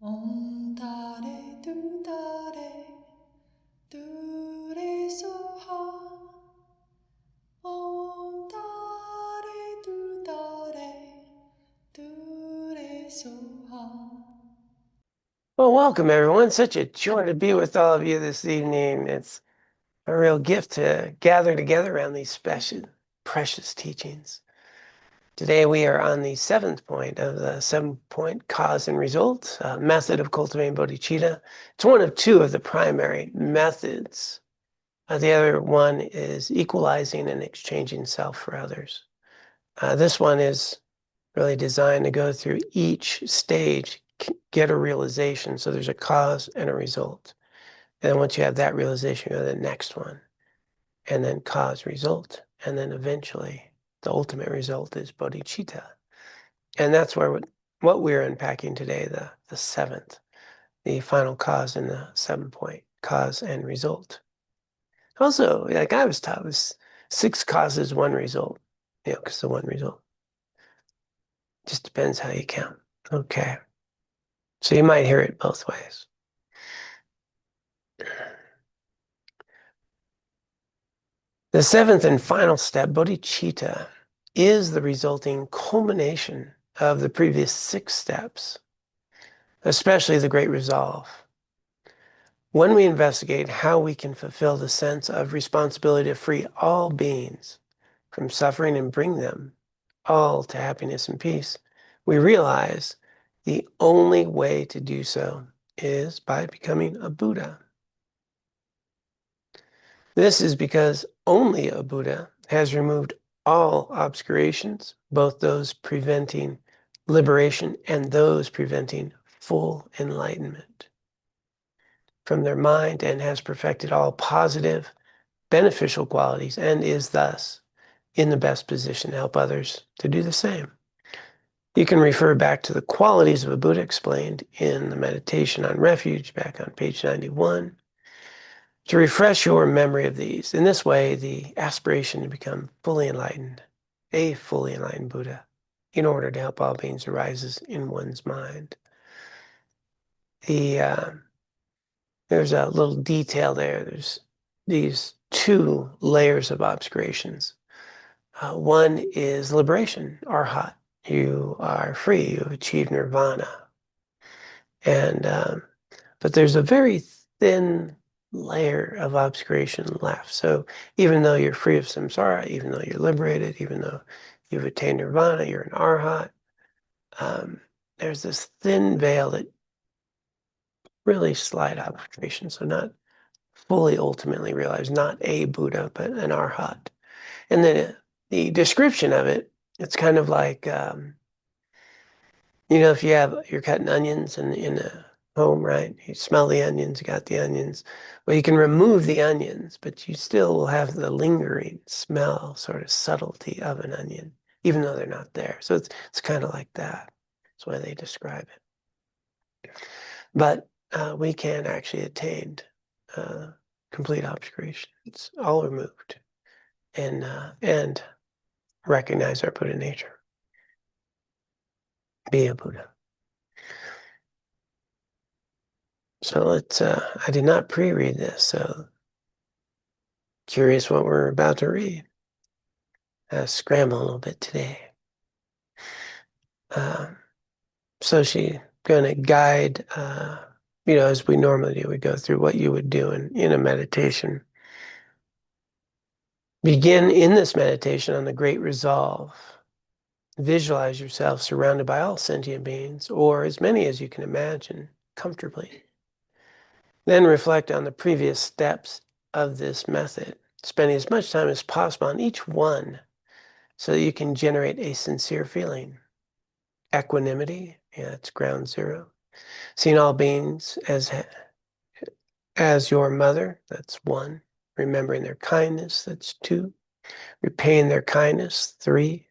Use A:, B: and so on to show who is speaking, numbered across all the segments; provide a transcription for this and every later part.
A: Om Tare Tu Tare Tu Re Soha. Om Tare Tu Tare Tu Re Soha.
B: Well, welcome everyone. Such a joy to be with all of you this evening. It's a real gift to gather together around these special, precious teachings. Today we are on the 7th point of the 7-point cause and result method of cultivating bodhicitta. It's one of two of the primary methods. The other one is equalizing and exchanging self for others. This one is really designed to go through each stage, get a realization. So there's a cause and a result. And then once you have that realization, you go to the next one. And then cause, result. And then eventually the ultimate result is bodhicitta. And that's where what we're unpacking today, the 7th, the final cause in the 7-point, cause and result. Also, like I was taught, was 6 causes, 1 result. Because the 1 result. Just depends how you count. Okay. So you might hear it both ways. The 7th and final step, bodhicitta, is the resulting culmination of the previous 6 steps, especially the great resolve. When we investigate how we can fulfill the sense of responsibility to free all beings from suffering and bring them all to happiness and peace, we realize the only way to do so is by becoming a Buddha. This is because only a Buddha has removed all obscurations, both those preventing liberation and those preventing full enlightenment from their mind, and has perfected all positive, beneficial qualities, and is thus in the best position to help others to do the same. You can refer back to the qualities of a Buddha explained in the meditation on refuge back on page 91 to refresh your memory of these. In this way, the aspiration to become fully enlightened, a fully enlightened Buddha, in order to help all beings, arises in one's mind. There's a little detail there. There's these 2 layers of obscurations. One is liberation, arhat. You are free. You have achieved nirvana. But there's a very thin layer of obscuration left. So even though you're free of samsara, even though you're liberated, even though you've attained nirvana, you're an arhat, there's this thin veil that really slight obscuration. So not fully ultimately realized, not a Buddha, but an arhat. And then the description of it, it's kind of like, if you're cutting onions in a home, right? You smell the onions, you got the onions. Well, you can remove the onions, but you still will have the lingering smell, sort of subtlety of an onion, even though they're not there. So it's kind of like that. That's why they describe it. But we can actually attain complete obscuration. It's all removed, and recognize our Buddha nature. Be a Buddha. So let's, I did not pre-read this, so curious what we're about to read. Scramble a little bit today. So she's going to guide, as we normally do, we go through what you would do in a meditation. Begin in this meditation on the great resolve. Visualize yourself surrounded by all sentient beings, or as many as you can imagine, comfortably. Then reflect on the previous steps of this method, spending as much time as possible on each one so that you can generate a sincere feeling. Equanimity, it's ground zero. Seeing all beings as your mother, that's 1. Remembering their kindness, that's 2. Repaying their kindness, 3.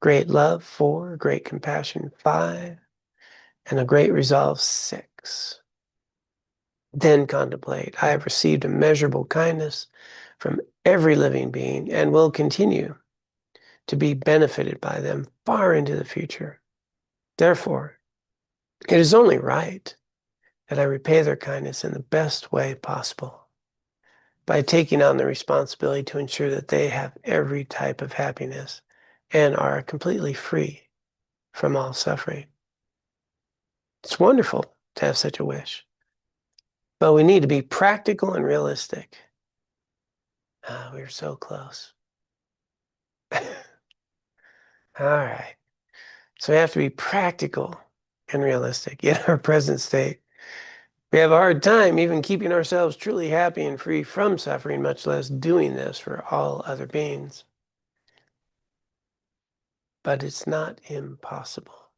B: Great love, 4. Great compassion, 5. And a great resolve, 6. Then contemplate, I have received immeasurable kindness from every living being and will continue to be benefited by them far into the future. Therefore, It is only right that I repay their kindness in the best way possible by taking on the responsibility to ensure that they have every type of happiness and are completely free from all suffering. It's wonderful to have such a wish, but we need to be practical and realistic. We were so close. All right. So we have to be practical and realistic in our present state. We have a hard time even keeping ourselves truly happy and free from suffering, much less doing this for all other beings. But it's not impossible.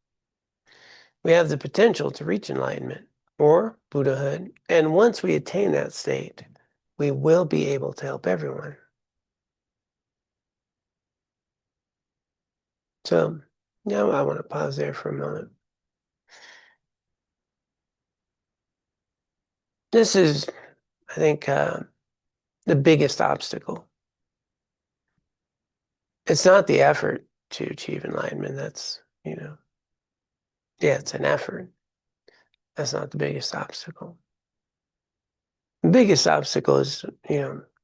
B: We have the potential to reach enlightenment or Buddhahood, and once we attain that state, we will be able to help everyone. So now I want to pause there for a moment. This is, I think, the biggest obstacle. It's not the effort to achieve enlightenment. That's, yeah, it's an effort. That's not the biggest obstacle. The biggest obstacle is,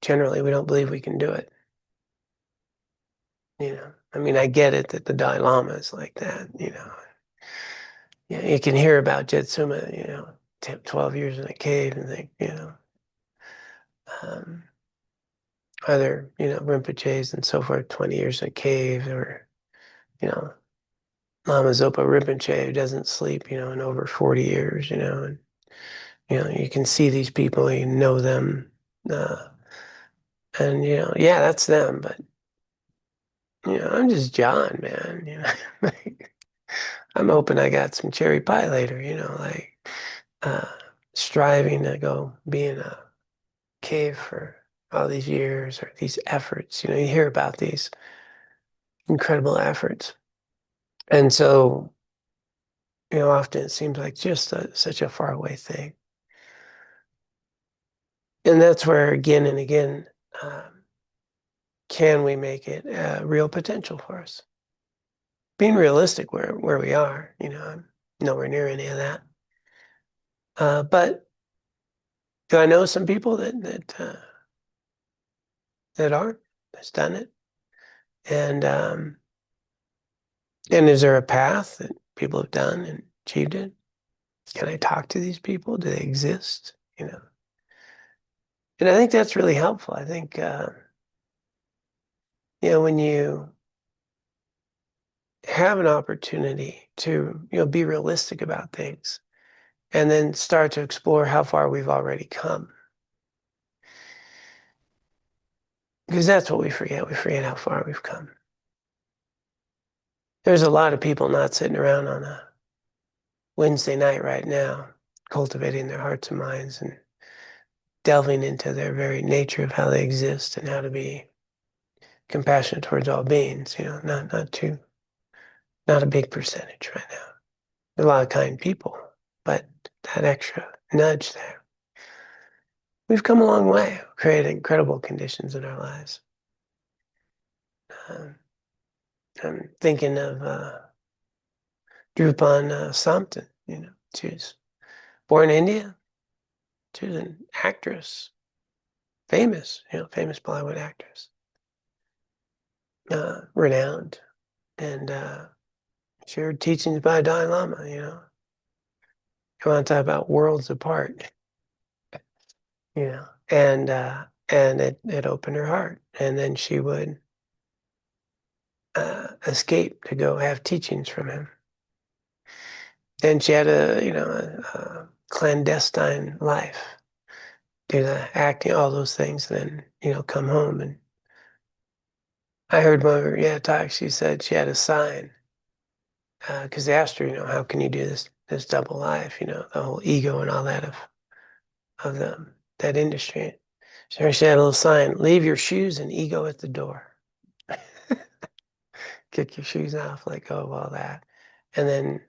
B: generally we don't believe we can do it. I mean, I get it that the Dalai Lama is like that, Yeah, you can hear about Jetsuma, 12 years in a cave and think, um, other, Rinpoches and so forth, 20 years in a cave, or, you know, Lama Zopa Rinpoche who doesn't sleep, in over 40 years, and, you can see these people, you know them, and, yeah, that's them, but, I'm just John, man, like, I'm hoping I got some cherry pie later, like, uh, striving to go be in a cave for all these years or these efforts. You hear about these incredible efforts. And so, often it seems like just such a far away thing. And that's where again and again, can we make it a real potential for us? Being realistic where we are, I'm nowhere near any of that. But do I know some people that are, that's done it? And is there a path that people have done and achieved it? Can I talk to these people? Do they exist? And I think that's really helpful. I think, when you have an opportunity to, be realistic about things and then start to explore how far we've already come. Because that's what we forget. We forget how far we've come. There's a lot of people not sitting around on a Wednesday night right now, cultivating their hearts and minds and delving into their very nature of how they exist and how to be compassionate towards all beings, not a big percentage right now. There's a lot of kind people, but that extra nudge there. We've come a long way, created incredible conditions in our lives. I'm thinking of Drupal Samten, she was born in India. She was an actress, famous, famous Bollywood actress, renowned, and shared teachings by Dalai Lama, You want to talk about worlds apart, and it opened her heart. And then she would escape to go have teachings from him. And she had a clandestine life, do the acting, all those things, and then, come home. And I heard one of her, talk, she said she had a sign, because they asked her, how can you do this double life, the whole ego and all that of that industry. So she had a little sign, leave your shoes and ego at the door. Kick your shoes off, let go of all that. And then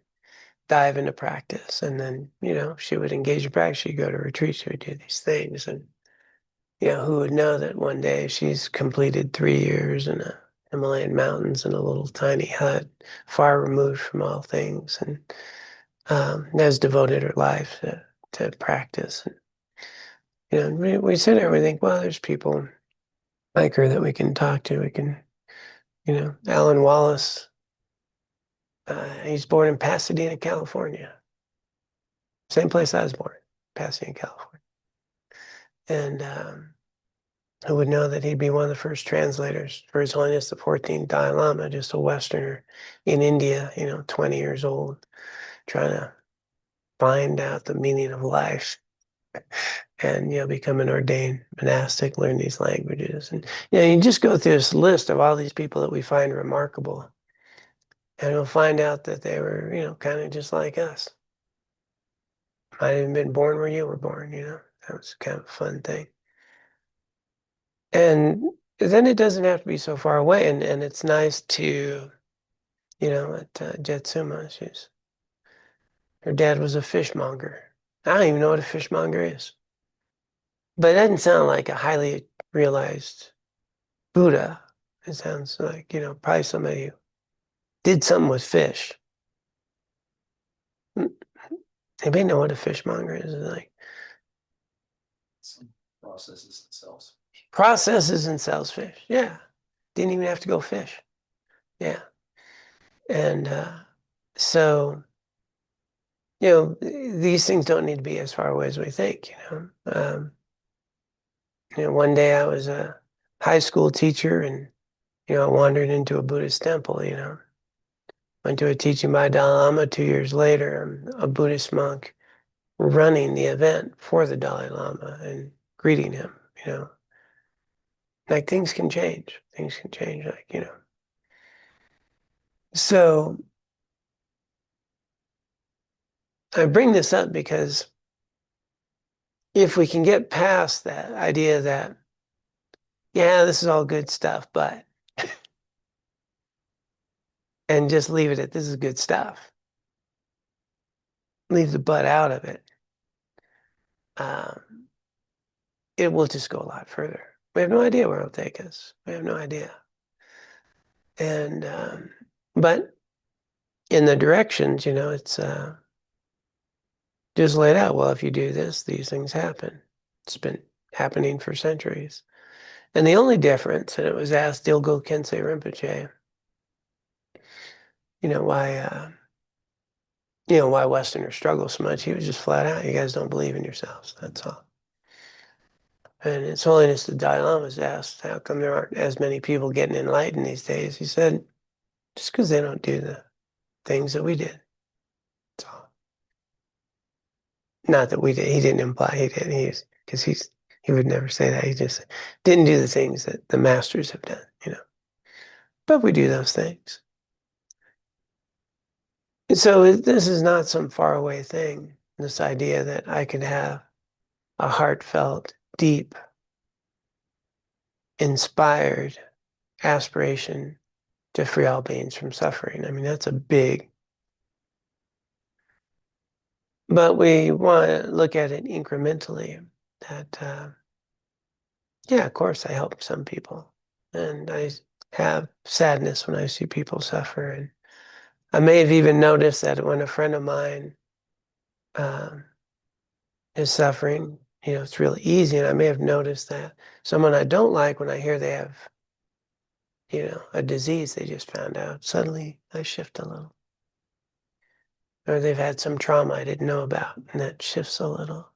B: dive into practice. And then, she would engage in practice. She'd go to retreats. She would do these things. And, who would know that one day she's completed 3 years in the Himalayan mountains in a little tiny hut, far removed from all things. And has devoted her life to practice. We sit there and we think, well, there's people like her that we can talk to. We can, Alan Wallace, he's born in Pasadena, California. Same place I was born, Pasadena, California. And who would know that he'd be one of the first translators for His Holiness the 14th Dalai Lama, just a Westerner in India, 20 years old, trying to find out the meaning of life and, become an ordained monastic, learn these languages. And, you just go through this list of all these people that we find remarkable. And we'll find out that they were, kind of just like us. Might have even been born where you were born, That was kind of a fun thing. And then it doesn't have to be so far away. And it's nice to, at Jetsuma, her dad was a fishmonger. I don't even know what a fishmonger is. But it doesn't sound like a highly realized Buddha. It sounds like, probably somebody who did something with fish. Anybody know what a fishmonger is? It's like
C: Some processes themselves.
B: processes and sells fish. Yeah. Didn't even have to go fish. Yeah. And so, these things don't need to be as far away as we think, one day I was a high school teacher and, I wandered into a Buddhist temple, Went to a teaching by Dalai Lama 2 years later. I'm a Buddhist monk running the event for the Dalai Lama and greeting him, Like things can change. Things can change, So I bring this up because if we can get past that idea that, yeah, this is all good stuff, but, and just leave it at this is good stuff, leave the but out of it, it will just go a lot further. We have no idea where it'll take us. We have no idea. And, but in the directions, it's just laid out. Well, if you do this, these things happen. It's been happening for centuries. And the only difference, and it was asked Dilgo Khyentse Rinpoche, why Westerners struggle so much. He was just flat out, you guys don't believe in yourselves. That's all. And His Holiness the Dalai Lama was asked, how come there aren't as many people getting enlightened these days? He said, just because they don't do the things that we did. That's all. Not that we did. He didn't imply he did. He would never say that. He just didn't do the things that the masters have done, But we do those things. And so this is not some faraway thing. This idea that I could have a heartfelt, deep, inspired aspiration to free all beings from suffering. I mean, that's a big. But we want to look at it incrementally. That, yeah, of course, I help some people, and I have sadness when I see people suffer. And I may have even noticed that when a friend of mine is suffering, it's really easy. And I may have noticed that someone I don't like, when I hear they have, a disease they just found out, suddenly I shift a little. Or they've had some trauma I didn't know about, and that shifts a little.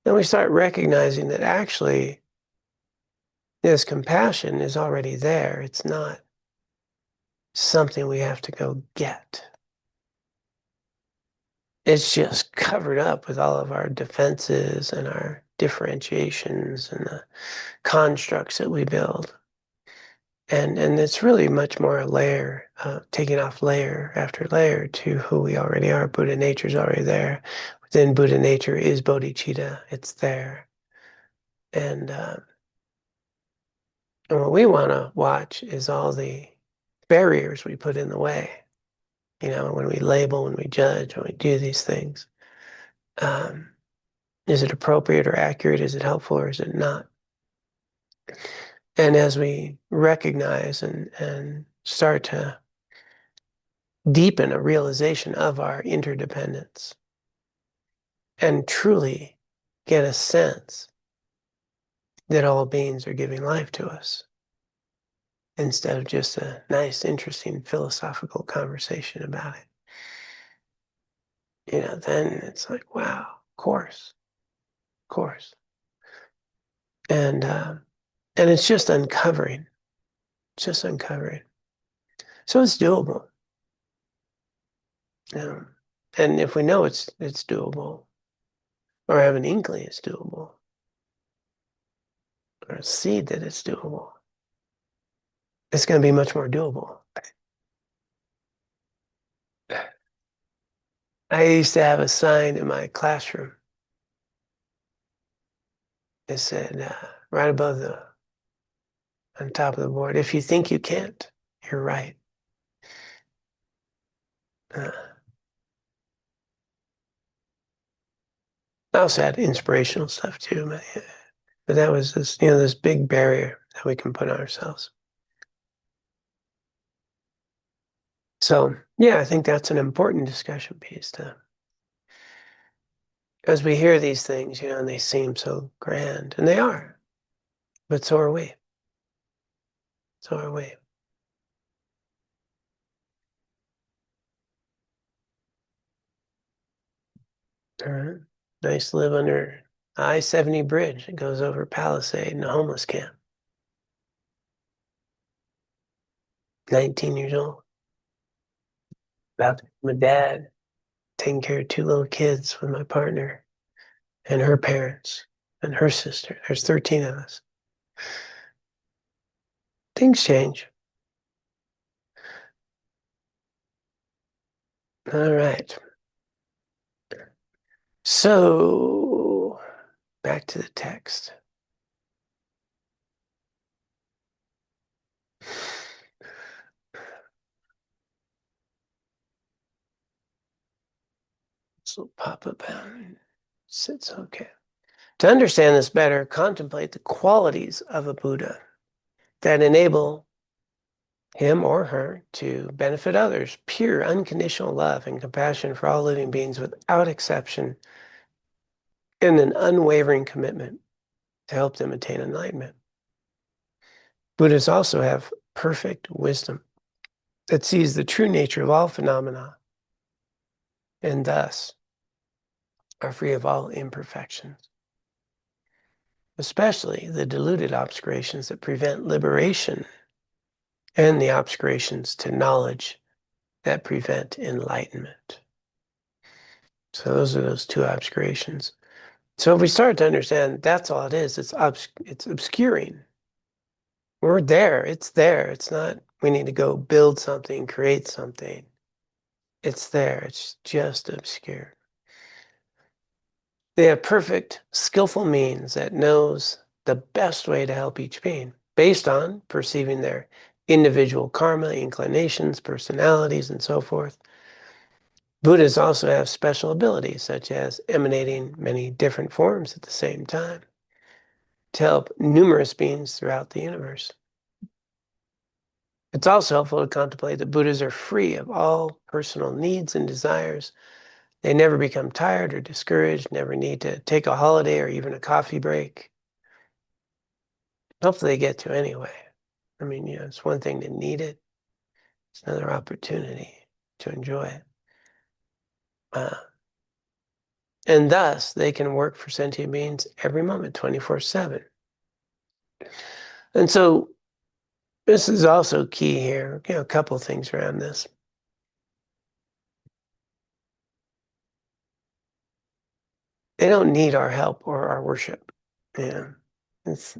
B: Then we start recognizing that actually this compassion is already there. It's not something we have to go get. It's just covered up with all of our defenses and our differentiations and the constructs that we build. And it's really much more a layer, taking off layer after layer to who we already are. Buddha nature is already there. Within Buddha nature is Bodhichitta. It's there. And what we want to watch is all the barriers we put in the way. When we label, when we judge, when we do these things. Is it appropriate or accurate? Is it helpful or is it not? And as we recognize and start to deepen a realization of our interdependence and truly get a sense that all beings are giving life to us instead of just a nice, interesting philosophical conversation about it. Then it's like, wow, of course. And it's just uncovering. So it's doable. And if we know it's doable, or have an inkling it's doable, or a seed that it's doable, it's going to be much more doable. I used to have a sign in my classroom. It said, right above on top of the board, if you think you can't, you're right. I also had inspirational stuff too, but that was this big barrier that we can put on ourselves. So yeah, I think that's an important discussion piece as we hear these things, and they seem so grand, and they are, but so are we. All right. Nice to live under I-70 bridge. It goes over Palisade in a homeless camp. 19 years old. About to become a dad, taking care of 2 little kids with my partner and her parents and her sister. There's 13 of us. Things change. All right. So back to the text. This will pop up and sits okay. To understand this better, contemplate the qualities of a Buddha that enable him or her to benefit others. Pure, unconditional love and compassion for all living beings without exception, and an unwavering commitment to help them attain enlightenment. Buddhas also have perfect wisdom that sees the true nature of all phenomena and thus are free of all imperfections, especially the deluded obscurations that prevent liberation and the obscurations to knowledge that prevent enlightenment. So those are those 2 obscurations. So if we start to understand that's all it is, it's obscuring. We're there. It's there. It's not we need to go build something, create something. It's there. It's just obscure. They have perfect, skillful means that knows the best way to help each being based on perceiving their individual karma, inclinations, personalities, and so forth. Buddhas also have special abilities, such as emanating many different forms at the same time to help numerous beings throughout the universe. It's also helpful to contemplate that Buddhas are free of all personal needs and desires. They never become tired or discouraged, never need to take a holiday or even a coffee break. Hopefully they get to anyway. I mean, it's one thing to need it. It's another opportunity to enjoy it. And thus, they can work for sentient beings every moment, 24/7. And so this is also key here. A couple things around this. They don't need our help or our worship. It's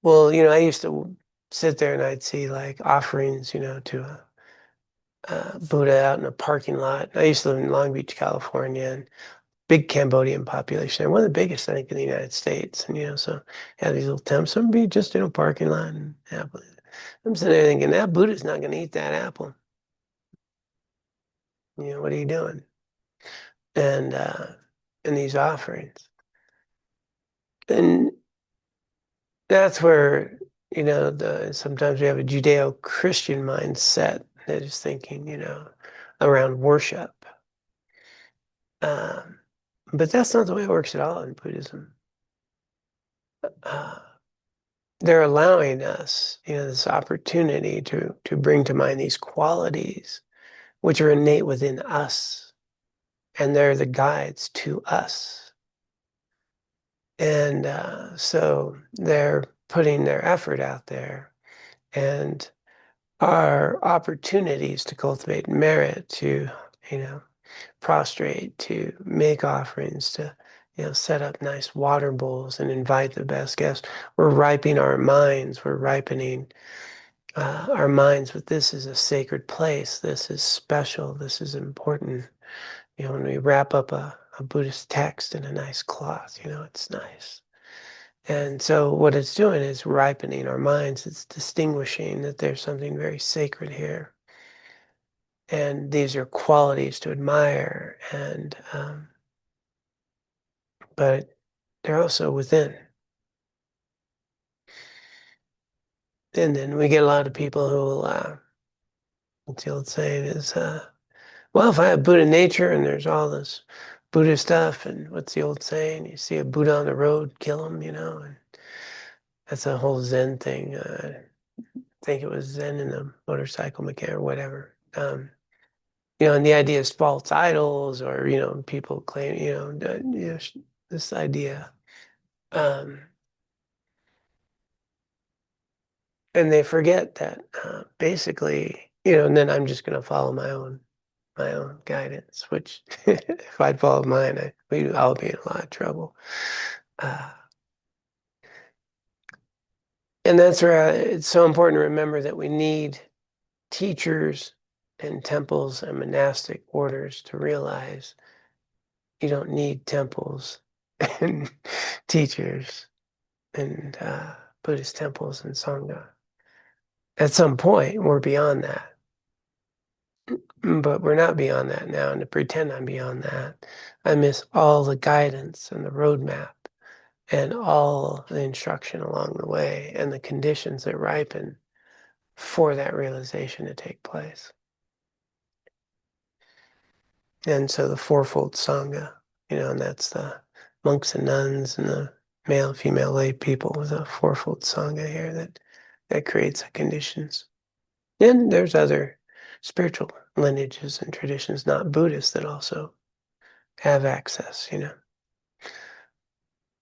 B: well, I used to sit there and I'd see like offerings, to a Buddha out in a parking lot. I used to live in Long Beach, California, and big Cambodian population. They're one of the biggest, I think, in the United States. And so yeah, these little temples, some be just in a parking lot and apple. I'm sitting there thinking, that Buddha's not going to eat that apple. What are you doing? And these offerings. And that's where, sometimes we have a Judeo-Christian mindset that is thinking, around worship. But that's not the way it works at all in Buddhism. They're allowing us, this opportunity to bring to mind these qualities which are innate within us, and they're the guides to us. And so they're putting their effort out there, and our opportunities to cultivate merit, to, prostrate, to make offerings, to, set up nice water bowls and invite the best guests. We're ripening our minds. We're ripening our minds with this is a sacred place. This is special. This is important. When we wrap up a Buddhist text in a nice cloth, it's nice. And so what it's doing is ripening our minds. It's distinguishing that there's something very sacred here. And these are qualities to admire, but they're also within. And then we get a lot of people who will, what's the old saying is, well, if I have Buddha nature and there's all this Buddha stuff, and what's the old saying? You see a Buddha on the road, kill him, and that's a whole Zen thing. I think it was Zen in the motorcycle mechanic or whatever. And the idea is false idols, or, people claim, this idea. And they forget that basically, and then I'm just going to follow my own guidance, which if I'd followed mine, I'll be in a lot of trouble. And that's where it's so important to remember that we need teachers and temples and monastic orders to realize you don't need temples and teachers and Buddhist temples and Sangha. At some point, we're beyond that. But we're not beyond that now, and to pretend I'm beyond that, I miss all the guidance and the roadmap and all the instruction along the way and the conditions that ripen for that realization to take place. And so the fourfold Sangha, and that's the monks and nuns and the male, female, lay people with a fourfold Sangha here that creates the conditions. And there's other spiritual lineages and traditions, not Buddhist, that also have access,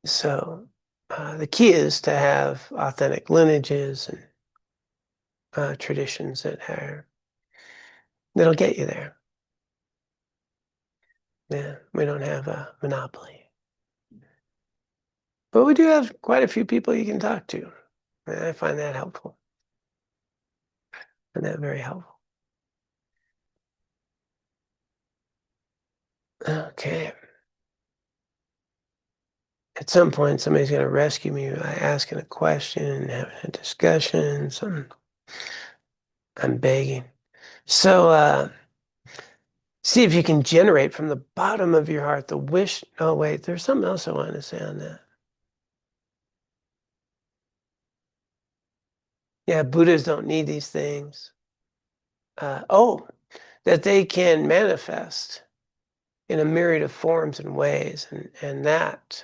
B: So the key is to have authentic lineages and traditions that'll get you there. Yeah, we don't have a monopoly. But we do have quite a few people you can talk to. And I find that helpful. And that very helpful. Okay. At some point, somebody's going to rescue me by asking a question, having a discussion. I'm begging. So see if you can generate from the bottom of your heart the wish. Oh, wait, there's something else I wanted to say on that. Yeah, Buddhas don't need these things. That they can manifest in a myriad of forms and ways, and that's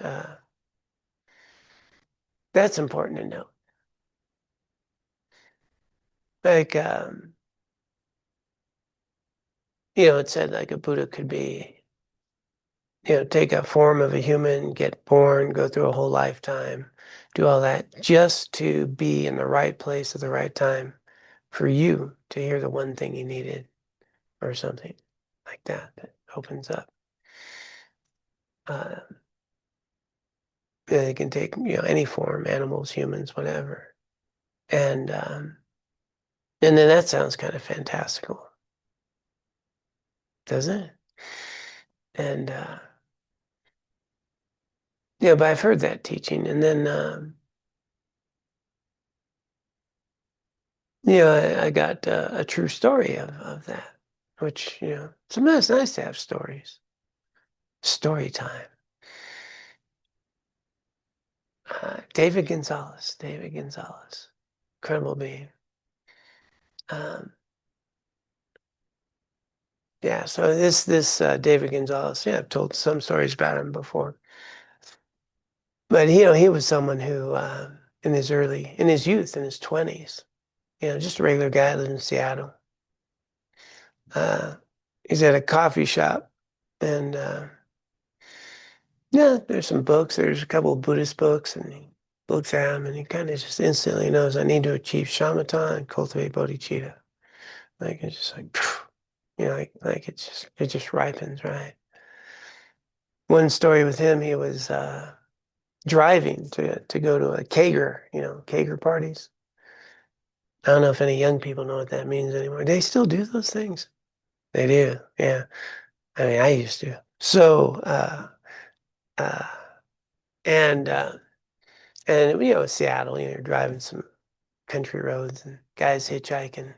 B: important to know. Like, it said like a Buddha could be, take a form of a human, get born, go through a whole lifetime, do all that just to be in the right place at the right time for you to hear the one thing you needed or something like that opens up. It can take, any form, animals, humans, whatever. And then that sounds kind of fantastical, doesn't it? And but I've heard that teaching, and then I got a true story of that, which sometimes it's nice to have stories. Story time. David Gonzalez. incredible being. Yeah, so this David Gonzalez, yeah, I've told some stories about him before. But he was someone who in his youth, in his 20s, just a regular guy, lived in Seattle. He's at a coffee shop, and yeah, there's some books. There's a couple of Buddhist books, and he looks at them, and he kind of just instantly knows I need to achieve shamatha and cultivate bodhicitta. Like it's just like, like it just ripens, right? One story with him, he was driving to go to a kegger, kegger parties. I don't know if any young people know what that means anymore. They still do those things. They do, yeah. I mean, I used to. So, uh, and Seattle, you're driving some country roads and guys hitchhiking,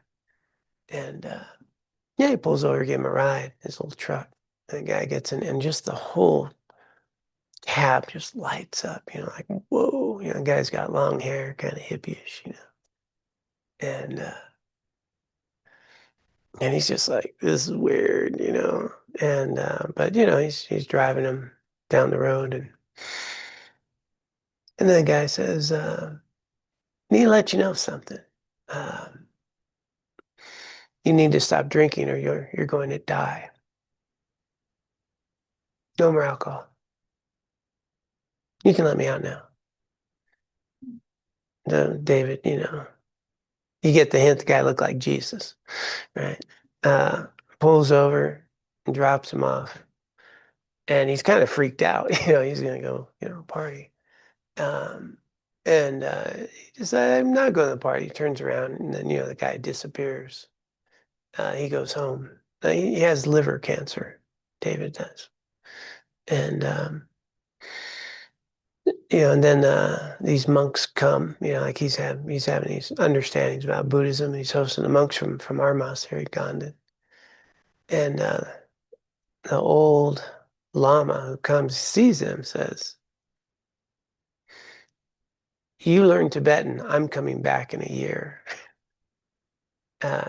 B: and yeah, he pulls over, give him a ride, his little truck. And the guy gets in, and just the whole cab just lights up, like whoa, the guy's got long hair, kind of hippie-ish, and he's just like, this is weird, and but he's driving him down the road, and then the guy says, need to let you know something. Um, you need to stop drinking or you're going to die. No more alcohol. You can let me out now. David, you get the hint. The guy looked like Jesus, right? Pulls over and drops him off, and he's kind of freaked out. He's gonna go, party. Um, and he just said, I'm not going to the party. He turns around, and then the guy disappears. He goes home. He has liver cancer. David does, and and then these monks come. Like he's having these understandings about Buddhism. He's hosting the monks from our monastery, Gandhi, and the old lama who comes sees him says, "You learn Tibetan. I'm coming back in a year. Uh,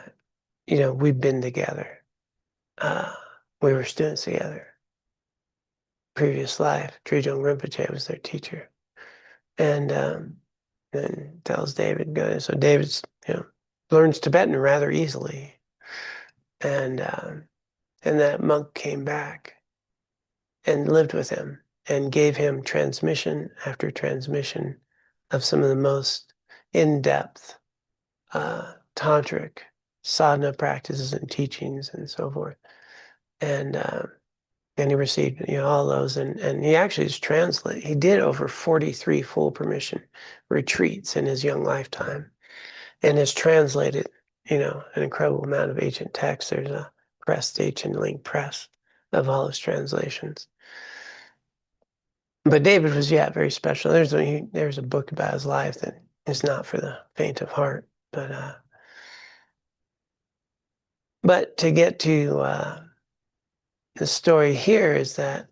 B: we've been together. We were students together. Previous life, Trijong Rinpoche was their teacher." And then tells David, so David's, learns Tibetan rather easily. And that monk came back and lived with him and gave him transmission after transmission of some of the most in-depth tantric sadhana practices and teachings and so forth. And he received all those, and he actually he did over 43 full permission retreats in his young lifetime, and has translated an incredible amount of ancient texts. There's a pressed ancient link press of all his translations. But David was very special. There's a book about his life that is not for the faint of heart, but to get to the story here is that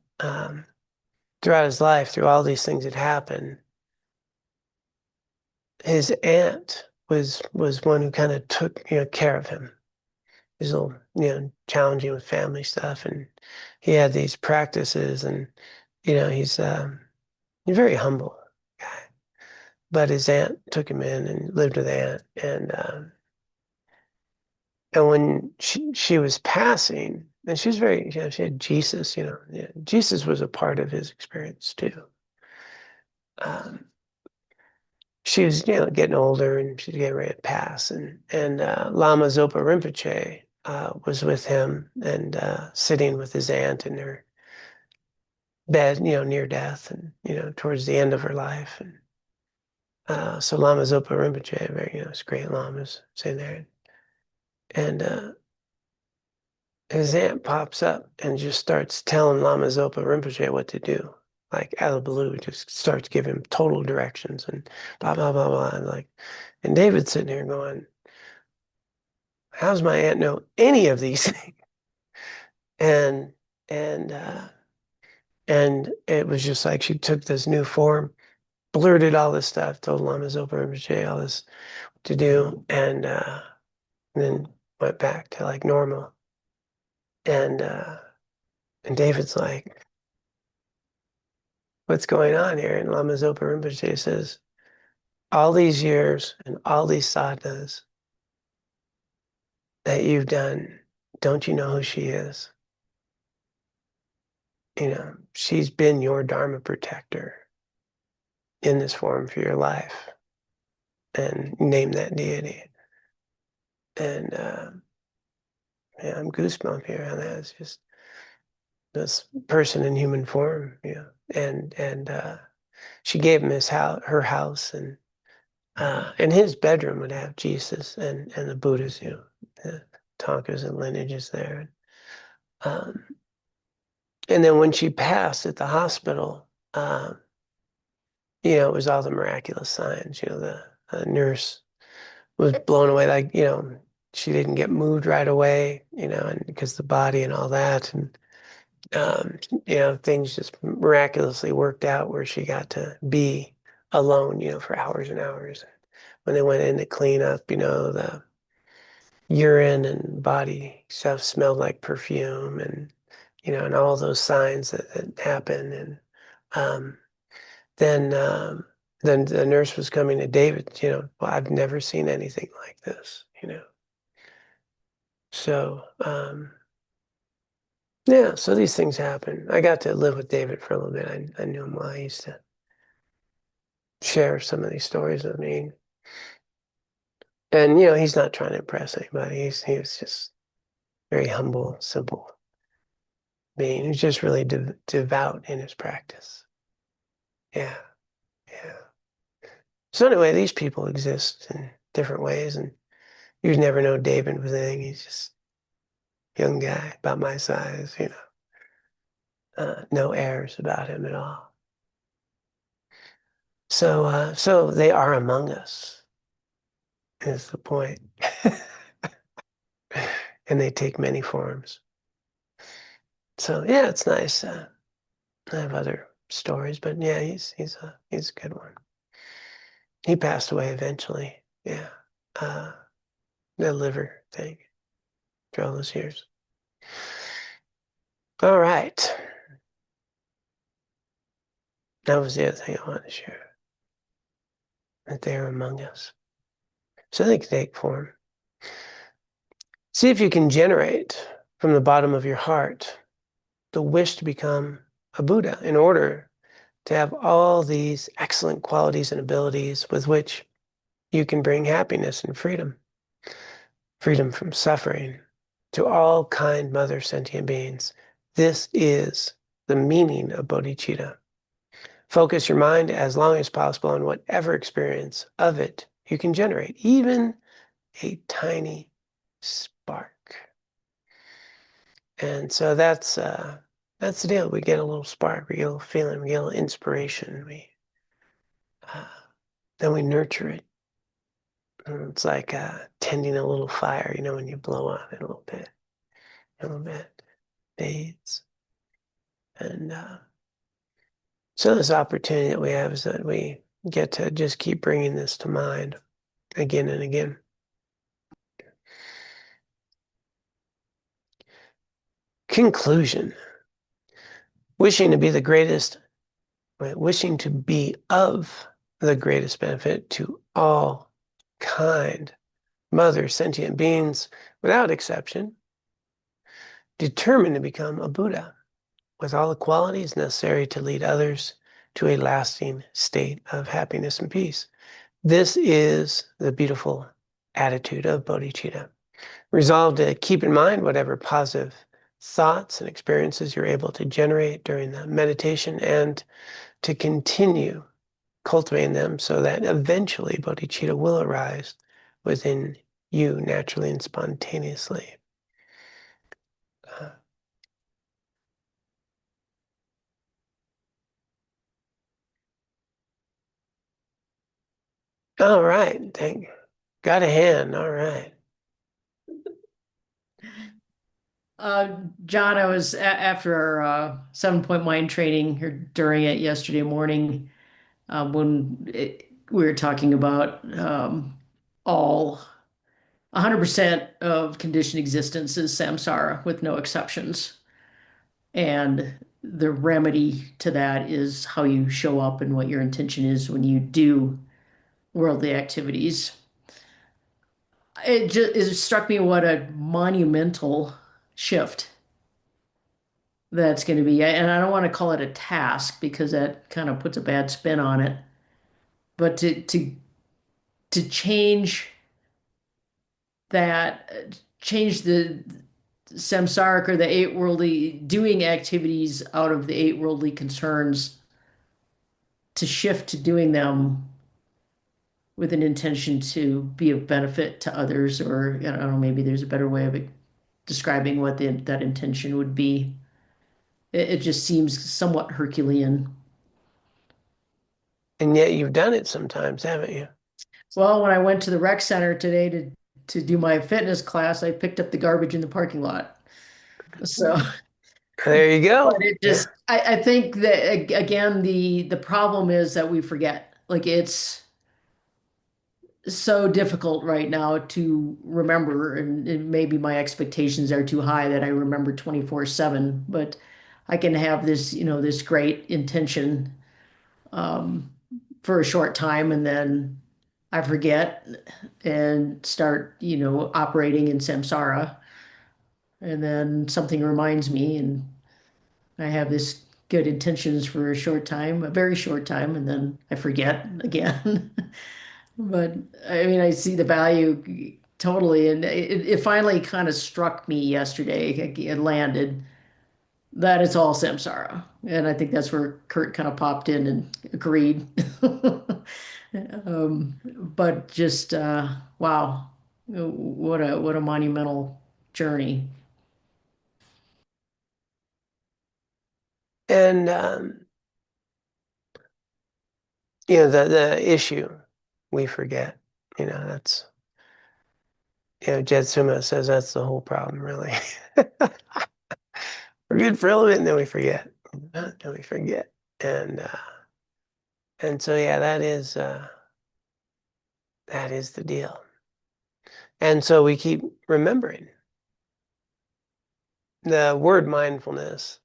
B: throughout his life, through all these things that happened, his aunt was one who kind of took care of him. He's a little challenging with family stuff, and he had these practices, and he's a very humble guy. But his aunt took him in and lived with aunt, and when she was passing, and she was very, she had Jesus, Jesus was a part of his experience too. She was, getting older, and she's getting ready to pass, and Lama Zopa Rinpoche was with him and sitting with his aunt in her bed, near death, and towards the end of her life, and so Lama Zopa Rinpoche, very, this great lamas sitting there, and his aunt pops up and just starts telling Lama Zopa Rinpoche what to do. Like out of the blue, just starts giving him total directions and blah, blah, blah, blah. And David's sitting there going, how's my aunt know any of these things? And, and, uh, and it was just like she took this new form, blurted all this stuff, told Lama Zopa Rinpoche all this to do, and then went back to like normal. And David's like, "What's going on here?" And Lama Zopa Rinpoche says, "All these years and all these sadhanas that you've done, don't you know who she is? She's been your Dharma protector in this form for your life." And name that deity. And yeah, I'm goosebump here on that. It's just this person in human form, And she gave him her house, and his bedroom would have Jesus and the Buddhas, the Tonkas and lineages there. Um, and then when she passed at the hospital, it was all the miraculous signs. The nurse was blown away, like, she didn't get moved right away, and because the body and all that. And, things just miraculously worked out where she got to be alone, for hours and hours. When they went in to clean up, the urine and body stuff smelled like perfume, and all those signs that happen. And um, then, then the nurse was coming to David, well, I've never seen anything like this. So, yeah, so these things happen. I got to live with David for a little bit. I knew him well. I used to share some of these stories with me. And, he's not trying to impress anybody. He was just very humble, simple being. He's just really devout in his practice. Yeah, yeah. So anyway, these people exist in different ways, and you'd never know David was anything. He's just a young guy about my size, no airs about him at all. So they are among us, is the point. And they take many forms. So yeah, it's nice. I have other stories, but yeah, he's a good one. He passed away eventually. Yeah, the liver thing for all those years. All right, that was the other thing I wanted to share. That they are among us, so they can take form. See if you can generate from the bottom of your heart the wish to become a Buddha in order to have all these excellent qualities and abilities with which you can bring happiness and freedom from suffering to all kind mother sentient beings. This is the meaning of bodhicitta. Focus your mind as long as possible on whatever experience of it you can generate, even a tiny spark. And so that's the deal. We get a little spark, we get a little feeling, we get a little inspiration. Uh, then we nurture it. And it's like tending a little fire, when you blow on it a little bit fades. And so this opportunity that we have is that we get to just keep bringing this to mind again and again. Conclusion. Wishing to be wishing to be of the greatest benefit to all kind mother sentient beings without exception, determined to become a Buddha with all the qualities necessary to lead others to a lasting state of happiness and peace. This is the beautiful attitude of bodhicitta. Resolve to keep in mind whatever positive thoughts and experiences you're able to generate during the meditation, and to continue cultivating them so that eventually bodhicitta will arise within you naturally and spontaneously. All right. Got a hand. All right.
D: John, I was after our 7-point mind training or during it yesterday morning when we were talking about all 100% of conditioned existence is samsara with no exceptions. And the remedy to that is how you show up and what your intention is when you do worldly activities. It struck me what a monumental shift that's going to be. And I don't want to call it a task because that kind of puts a bad spin on it. But to change that, change the samsaric or the eight worldly, doing activities out of the eight worldly concerns, to shift to doing them with an intention to be of benefit to others, or I don't know, maybe there's a better way of describing what that intention would be. It just seems somewhat Herculean.
B: And yet you've done it sometimes, haven't you?
D: Well, when I went to the rec center today to do my fitness class, I picked up the garbage in the parking lot. So,
B: There you
D: but
B: go.
D: it
B: Yeah.
D: just, I think that again, the problem is that we forget. Like it's so difficult right now to remember, and maybe my expectations are too high that I remember 24/7, but I can have this, this great intention um, for a short time and then I forget and start, operating in samsara. And then something reminds me, and I have this good intentions for a short time, a very short time, and then I forget again. But I mean, I see the value totally, and it finally kind of struck me yesterday. It landed that it's all samsara, and I think that's where Kurt kind of popped in and agreed. But just wow, what a monumental journey.
B: And the issue we forget. That's Jetsuma says that's the whole problem, really. We're good for a little bit, and then we forget. Then we forget, and so yeah, that is the deal. And so we keep remembering. The word mindfulness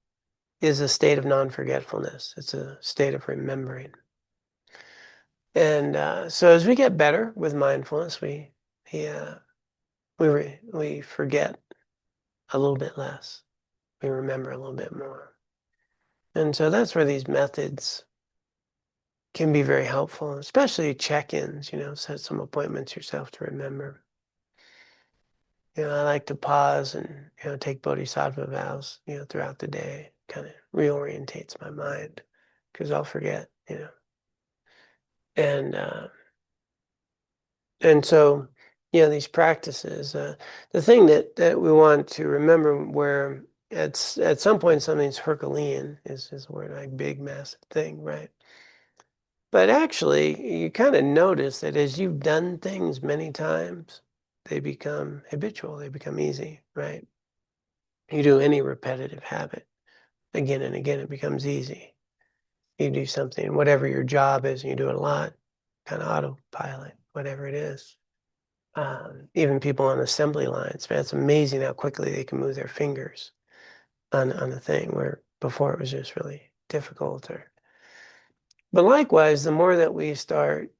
B: is a state of non-forgetfulness. It's a state of remembering. And so as we get better with mindfulness, we forget a little bit less. We remember a little bit more. And so that's where these methods can be very helpful, especially check-ins, set some appointments yourself to remember. I like to pause and, take bodhisattva vows, throughout the day. Kind of reorientates my mind because I'll forget, And so, these practices, the thing that we want to remember where at some point something's Herculean is a word like big, massive thing, right? But actually, you kind of notice that as you've done things many times, they become habitual, they become easy, right? You do any repetitive habit again and again, it becomes easy. You do something, whatever your job is, and you do it a lot, kind of autopilot, whatever it is. Even people on assembly lines, man, it's amazing how quickly they can move their fingers on a thing where before it was just really difficult. But likewise, the more that we start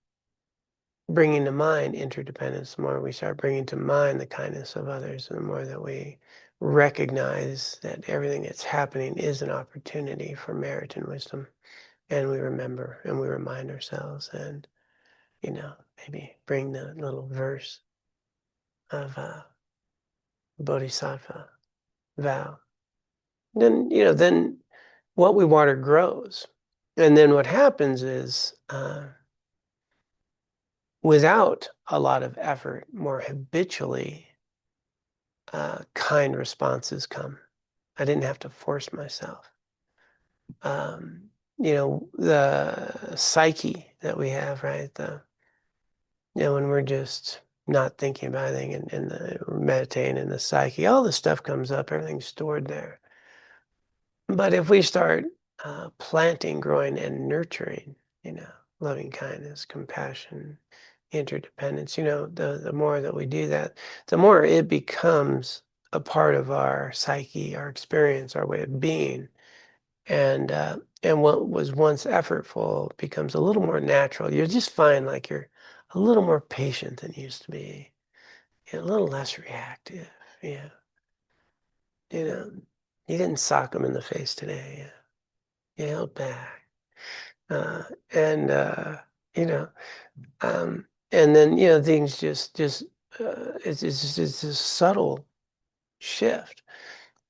B: bringing to mind interdependence, the more we start bringing to mind the kindness of others, and the more that we recognize that everything that's happening is an opportunity for merit and wisdom, and we remember and we remind ourselves, and maybe bring the little verse of Bodhisattva vow. Then what we water grows. And then what happens is, without a lot of effort, more habitually, kind responses come. I didn't have to force myself. The psyche that we have, right? When we're just not thinking about anything and we're meditating in the psyche, all the stuff comes up, everything's stored there. But if we start planting, growing, and nurturing, loving kindness, compassion, interdependence. The more that we do that, the more it becomes a part of our psyche, our experience, our way of being. And what was once effortful becomes a little more natural. You'll just find like you're a little more patient than you used to be, a little less reactive. Yeah. You didn't sock them in the face today. You held back. Uh, and, you know, and then, things it's a subtle shift.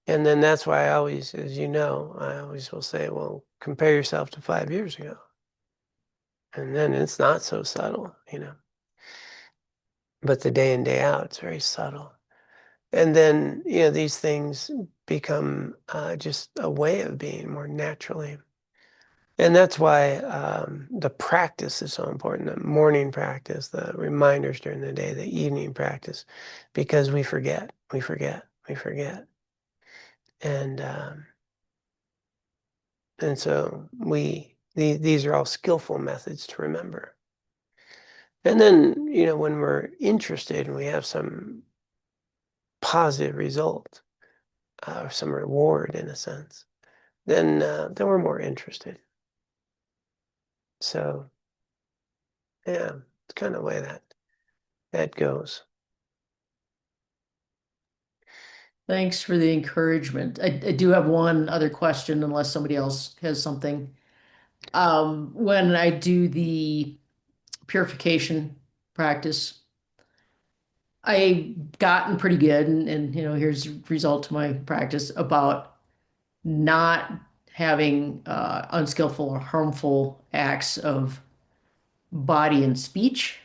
B: And then that's why I always, as you know, I always will say, well, compare yourself to 5 years ago. And then it's not so subtle. But the day in, day out, it's very subtle. And then, these things become just a way of being more naturally. And that's why the practice is so important, the morning practice, the reminders during the day, the evening practice, because we forget. And so these are all skillful methods to remember. And then, when we're interested and we have some positive result, or some reward in a sense, then we're more interested. So, yeah, it's kind of the way that goes.
D: Thanks for the encouragement. I do have one other question, unless somebody else has something. When I do the purification practice, I've gotten pretty good, and here's a result to my practice about not having unskillful or harmful acts of body and speech.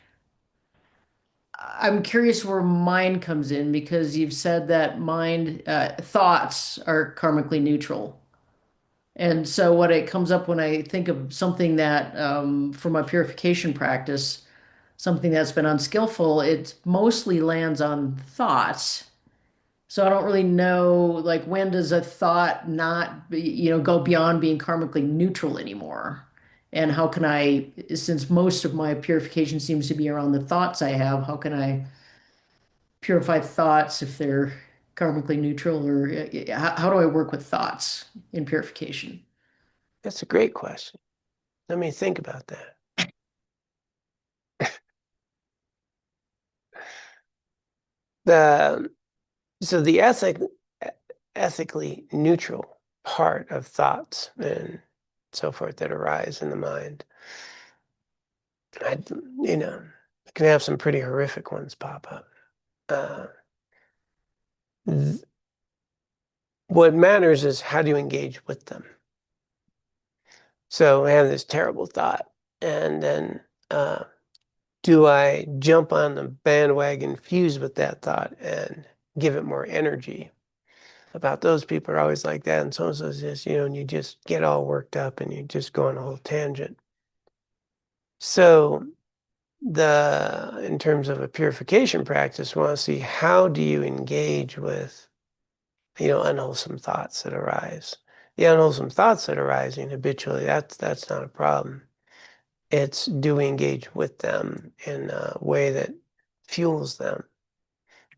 D: I'm curious where mind comes in because you've said that mind thoughts are karmically neutral. And so what it comes up when I think of something that for my purification practice, something that's been unskillful, it mostly lands on thoughts. So I don't really know, like, when does a thought not, go beyond being karmically neutral anymore? And how can I, since most of my purification seems to be around the thoughts I have, how can I purify thoughts if they're karmically neutral? Or how do I work with thoughts in purification?
B: That's a great question. Let me think about that. So the ethically neutral part of thoughts and so forth that arise in the mind, I, can have some pretty horrific ones pop up. Uh, what matters is how do you engage with them. So I have this terrible thought, and then do I jump on the bandwagon, fuse with that thought, and give it more energy? About those people are always like that, and so-and-so's this, and you just get all worked up and you just go on a whole tangent. So in terms of a purification practice, we want to see how do you engage with, unwholesome thoughts that arise. The unwholesome thoughts that are arising habitually, that's not a problem. It's do we engage with them in a way that fuels them?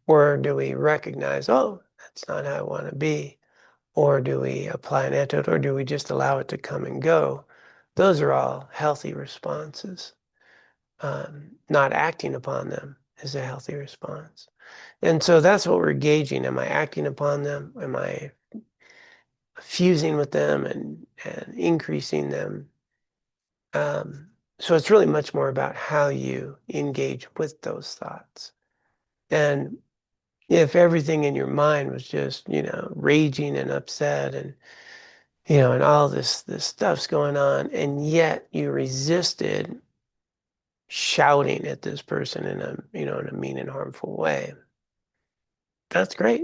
B: Or do we recognize, oh, that's not how I want to be? Or do we apply an antidote, or do we just allow it to come and go? Those are all healthy responses. Not acting upon them is a healthy response. And so that's what we're gauging. Am I acting upon them? Am I fusing with them and increasing them? So it's really much more about how you engage with those thoughts. And if everything in your mind was just, raging and upset and, and all this stuff's going on, and yet you resisted shouting at this person in a mean and harmful way, that's great.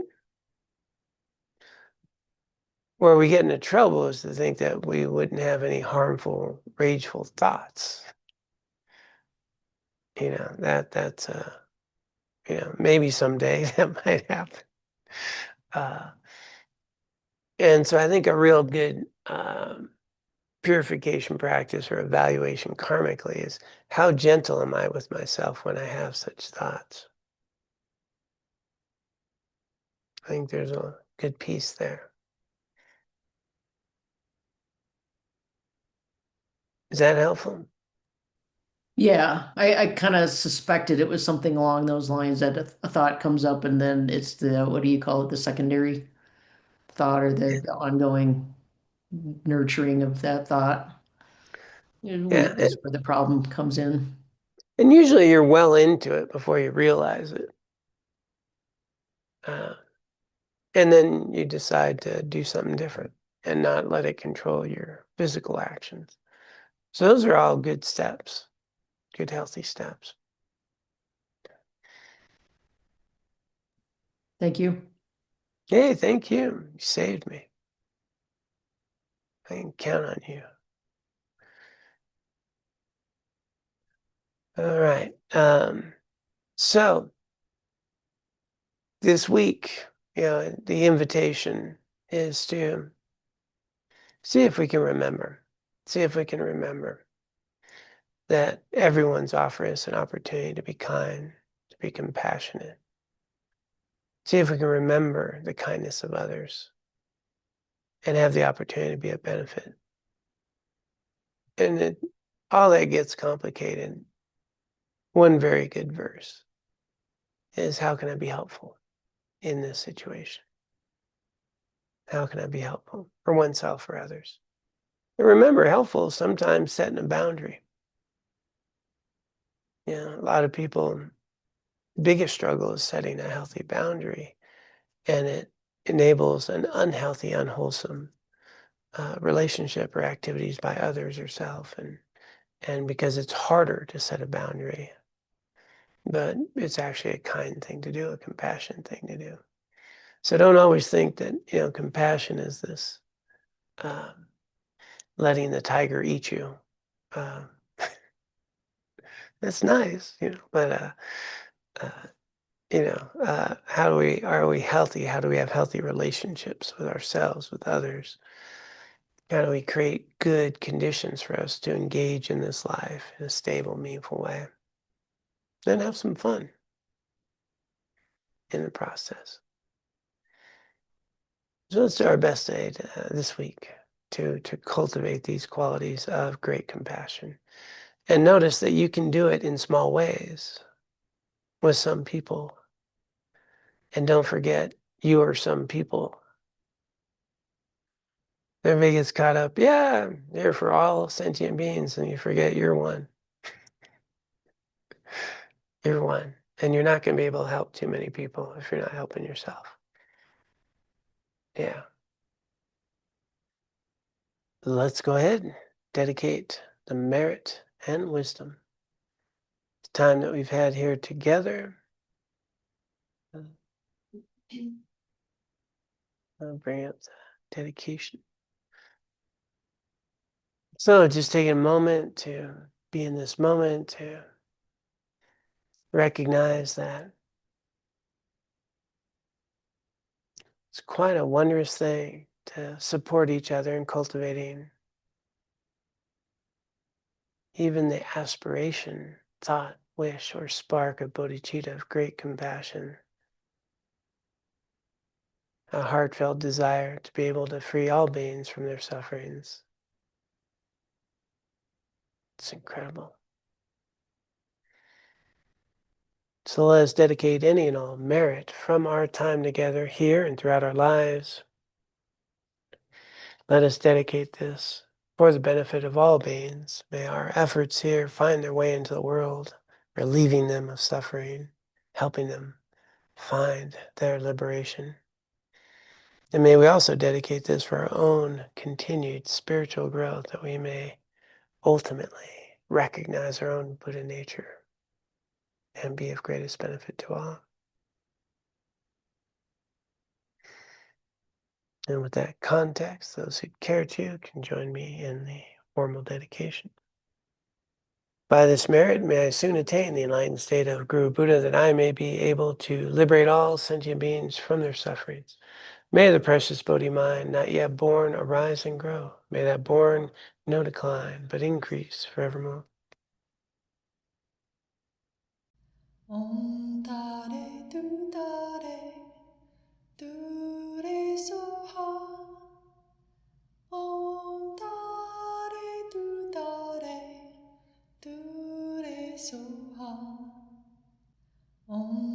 B: Where we get into trouble is to think that we wouldn't have any harmful, rageful thoughts. That's maybe someday that might happen. And so I think a real good purification practice or evaluation karmically is how gentle am I with myself when I have such thoughts? I think there's a good piece there. Is that helpful?
D: Yeah, I kind of suspected it was something along those lines that a thought comes up and then it's the, what do you call it, the secondary thought or the ongoing nurturing of that thought.
B: Yeah.
D: Is where the problem comes in.
B: And usually you're well into it before you realize it. And then you decide to do something different and not let it control your physical actions. So those are all good steps, good healthy steps.
D: Thank you.
B: Hey, thank you. You saved me. I can count on you. All right. So this week, the invitation is to see if we can remember. See if we can remember that everyone's offering us an opportunity to be kind, to be compassionate. See if we can remember the kindness of others and have the opportunity to be a benefit. And all that gets complicated. One very good verse is, how can I be helpful in this situation? How can I be helpful for oneself or others? And remember, helpful is sometimes setting a boundary. A lot of people, biggest struggle is setting a healthy boundary, and it enables an unhealthy, unwholesome relationship or activities by others or self. And because it's harder to set a boundary, but it's actually a kind thing to do, a compassionate thing to do. So don't always think that, compassion is this letting the tiger eat you. Uh, that's nice, but are we healthy? How do we have healthy relationships with ourselves, with others? How do we create good conditions for us to engage in this life in a stable, meaningful way? Then have some fun in the process. So let's do our best today, this week, to cultivate these qualities of great compassion. And notice that you can do it in small ways with some people. And don't forget, you are some people. Everybody gets caught up, yeah, you're for all sentient beings, and you forget you're one. You're one. And you're not going to be able to help too many people if you're not helping yourself. Yeah. Let's go ahead and dedicate the merit and wisdom. The time that we've had here together. I'll bring up the dedication. So just taking a moment to be in this moment, to recognize that it's quite a wondrous thing to support each other in cultivating even the aspiration, thought, wish, or spark of bodhicitta, of great compassion. A heartfelt desire to be able to free all beings from their sufferings. It's incredible. So let us dedicate any and all merit from our time together here and throughout our lives. Let us dedicate this for the benefit of all beings. May our efforts here find their way into the world, relieving them of suffering, helping them find their liberation. And may we also dedicate this for our own continued spiritual growth, that we may ultimately recognize our own Buddha nature and be of greatest benefit to all. And with that context, those who care to can join me in the formal dedication. By this merit, may I soon attain the enlightened state of Guru Buddha, that I may be able to liberate all sentient beings from their sufferings. May the precious Bodhi mind, not yet born, arise and grow. May that born no decline, but increase forevermore.
A: Om Tare Tu Tare Tu Re Soha. Om Tare Tu Tare Tu Re Soha. Om